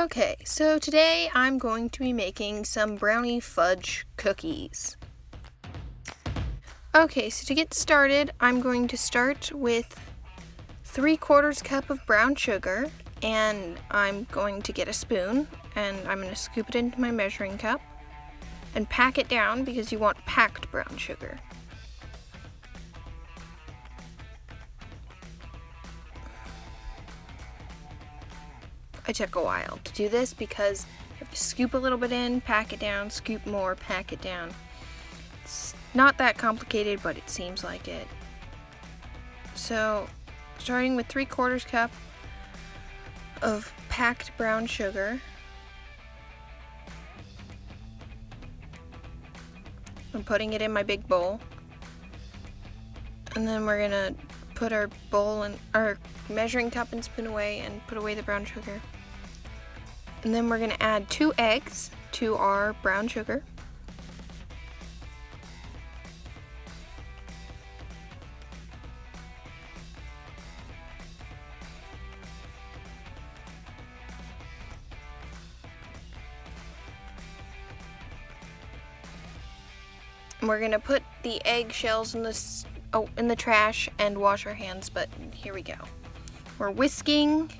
Okay, so today I'm going to be making some brownie fudge cookies. Okay, so to get started, I'm going to start with 3/4 cup of brown sugar, and I'm going to get a spoon, and I'm going to scoop it into my measuring cup and pack it down because you want packed brown sugar. I took a while to do this because you have to scoop a little bit in, pack it down, scoop more, pack it down. It's not that complicated, but it seems like it. So, starting with 3/4 cup of packed brown sugar. I'm putting it in my big bowl. And then we're gonna put our bowl and our measuring cup and spoon away and put away the brown sugar. And then we're going to add 2 eggs to our brown sugar. And we're going to put the egg shells in the trash and wash our hands, but here we go. We're whisking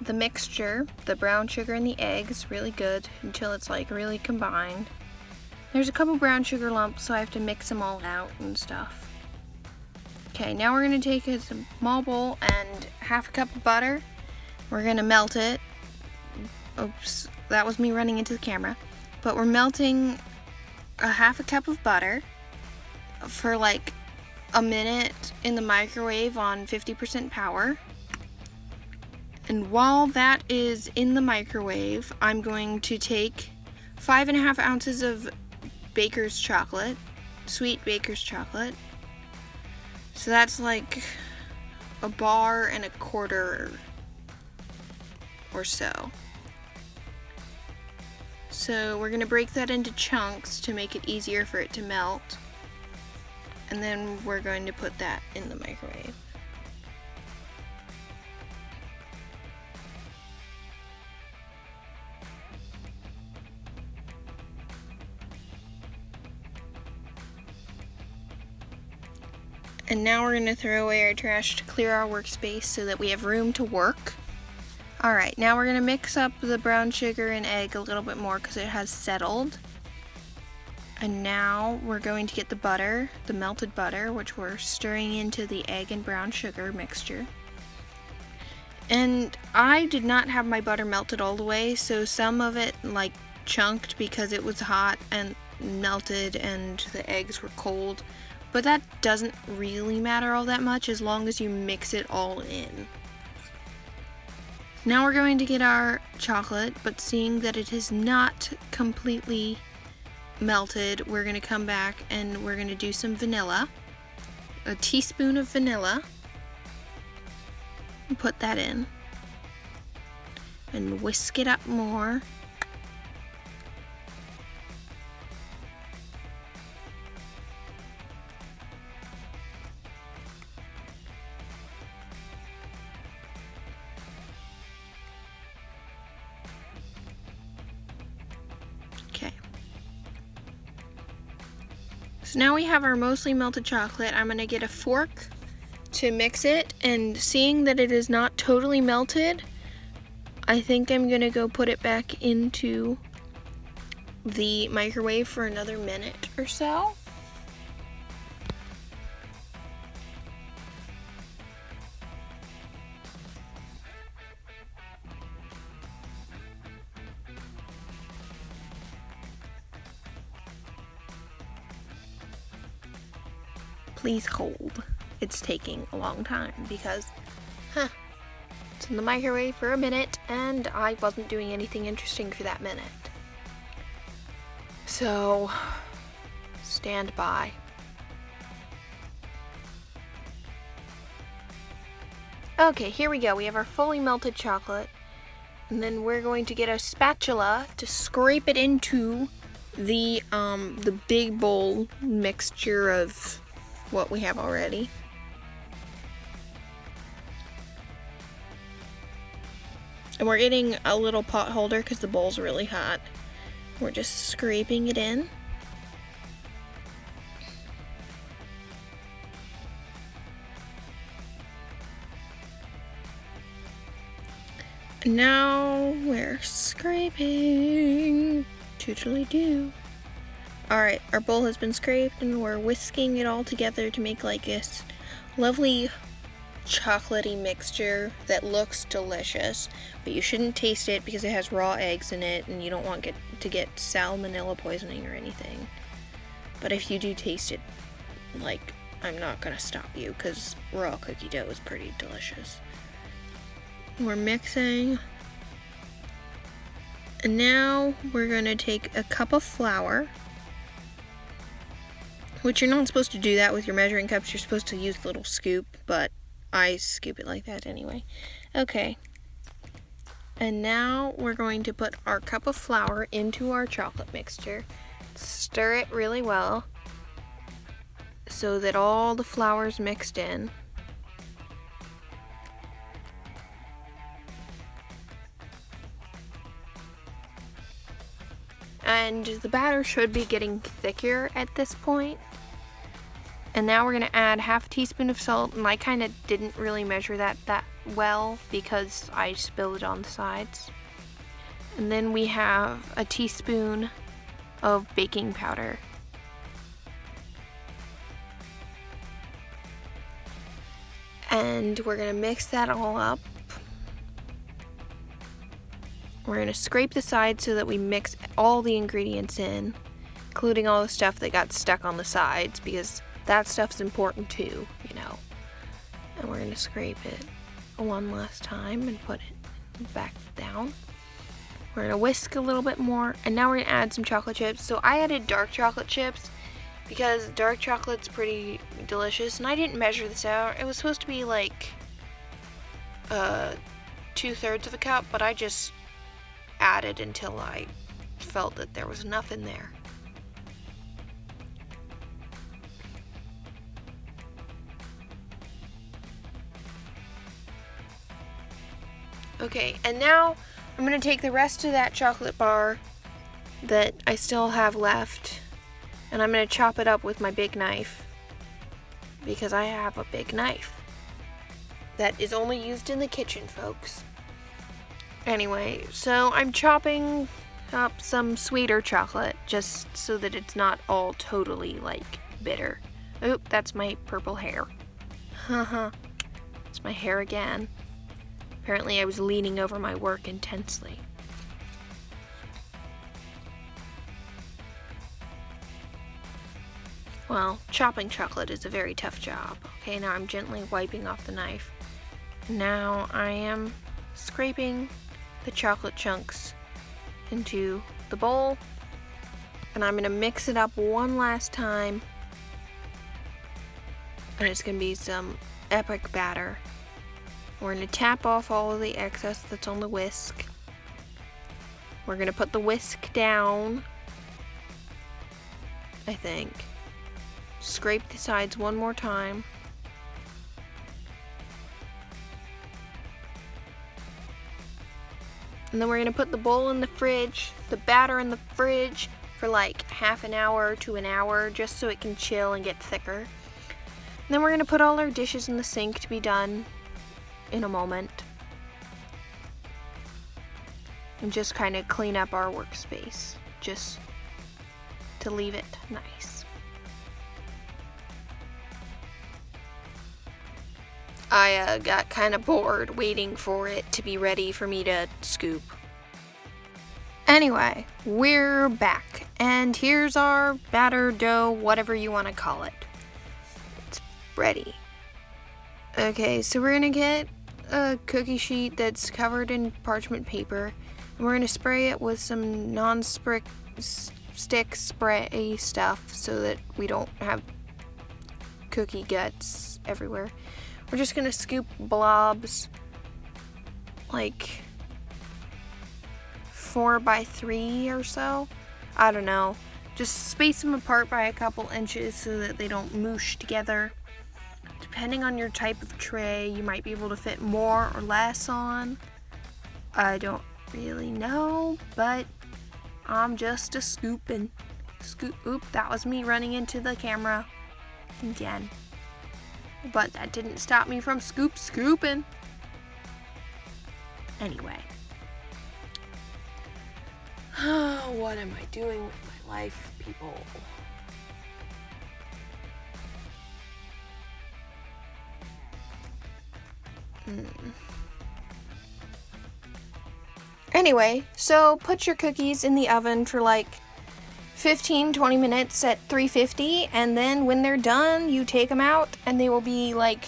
the mixture, the brown sugar and the eggs, really good until it's like really combined. There's a couple brown sugar lumps, so I have to mix them all out and stuff. Okay, now we're going to take a small bowl and 1/2 cup of butter. We're going to melt it. Oops, that was me running into the camera. But we're melting 1/2 cup of butter for like a minute in the microwave on 50% power. And while that is in the microwave, I'm going to take 5.5 ounces of baker's chocolate, sweet baker's chocolate. So that's like 1.25 bars or so. So we're gonna break that into chunks to make it easier for it to melt. And then we're going to put that in the microwave. And now we're going to throw away our trash to clear our workspace so that we have room to work. Alright, now we're going to mix up the brown sugar and egg a little bit more because it has settled. And now we're going to get the butter, the melted butter, which we're stirring into the egg and brown sugar mixture. And I did not have my butter melted all the way, so some of it like chunked because it was hot and melted and the eggs were cold. But that doesn't really matter all that much as long as you mix it all in. Now we're going to get our chocolate, but seeing that it is not completely melted, we're going to come back and we're going to do some vanilla. A teaspoon of vanilla. And put that in. And whisk it up more. So now we have our mostly melted chocolate. I'm going to get a fork to mix it, and seeing that it is not totally melted, I think I'm going to go put it back into the microwave for another minute or so. Please hold. It's taking a long time because, it's in the microwave for a minute and I wasn't doing anything interesting for that minute. So, stand by. Okay, here we go. We have our fully melted chocolate, and then we're going to get a spatula to scrape it into the big bowl mixture of what we have already. And we're getting a little pot holder because the bowl's really hot. We're just scraping it in. And now we're scraping. Toodly-doo. Alright, our bowl has been scraped and we're whisking it all together to make like this lovely chocolatey mixture that looks delicious, but you shouldn't taste it because it has raw eggs in it and you don't want to get salmonella poisoning or anything. But if you do taste it, like, I'm not gonna stop you because raw cookie dough is pretty delicious. We're mixing, and now we're gonna take a cup of flour, which you're not supposed to do that with your measuring cups. You're supposed to use a little scoop, but I scoop it like that anyway. Okay. And now we're going to put our cup of flour into our chocolate mixture. Stir it really well so that all the flour's mixed in. And the batter should be getting thicker at this point. And now we're going to add half a teaspoon of salt, and I kind of didn't really measure that well because I spilled it on the sides. And then we have a teaspoon of baking powder. And we're going to mix that all up. We're going to scrape the sides so that we mix all the ingredients in, including all the stuff that got stuck on the sides, because that stuff's important too, you know. And we're going to scrape it one last time and put it back down. We're going to whisk a little bit more, and now we're going to add some chocolate chips. So I added dark chocolate chips because dark chocolate's pretty delicious, and I didn't measure this out. It was supposed to be like 2/3 of a cup, but I just added until I felt that there was enough in there. Okay, and now I'm going to take the rest of that chocolate bar that I still have left, and I'm going to chop it up with my big knife, because I have a big knife that is only used in the kitchen, folks. Anyway, so I'm chopping up some sweeter chocolate just so that it's not all totally, like, bitter. Oop, that's my purple hair. Haha, it's my hair again. Apparently I was leaning over my work intensely. Well, chopping chocolate is a very tough job. Okay, now I'm gently wiping off the knife. Now I am scraping the chocolate chunks into the bowl, and I'm going to mix it up one last time, and it's going to be some epic batter. We're going to tap off all of the excess that's on the whisk. We're going to put the whisk down, I think. Scrape the sides one more time. And then we're going to put the bowl in the fridge, the batter in the fridge for like half an hour to an hour, just so it can chill and get thicker. And then we're going to put all our dishes in the sink to be done in a moment. And just kind of clean up our workspace, just to leave it nice. I got kind of bored waiting for it to be ready for me to scoop. Anyway, we're back, and here's our batter dough, whatever you want to call it. It's ready. Okay, so we're gonna get a cookie sheet that's covered in parchment paper, and we're gonna spray it with some non-stick spray stuff so that we don't have cookie guts everywhere. We're just gonna scoop blobs, like 4 by 3 or so. I don't know. Just space them apart by a couple inches so that they don't moosh together. Depending on your type of tray, you might be able to fit more or less on. I don't really know, but I'm just a scooping. Oop, that was me running into the camera again. But that didn't stop me from scooping. Anyway. What am I doing with my life, people? Anyway, so put your cookies in the oven for like 15-20 minutes at 350, and then when they're done, you take them out and they will be like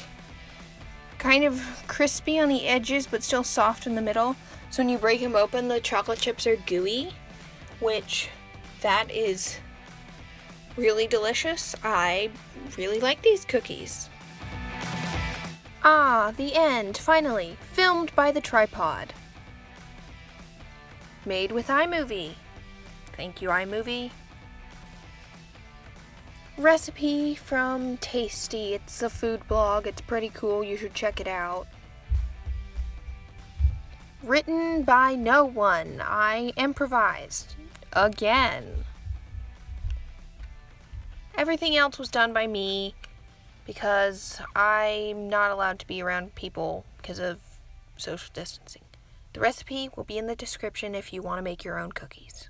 kind of crispy on the edges but still soft in the middle. So when you break them open, the chocolate chips are gooey, which that is really delicious. I really like these cookies. Ah, the end, finally, filmed by the tripod. Made with iMovie. Thank you, iMovie. Recipe from Tasty. It's a food blog. It's pretty cool. You should check it out. Written by no one. I improvised. Again. Everything else was done by me because I'm not allowed to be around people because of social distancing. The recipe will be in the description if you want to make your own cookies.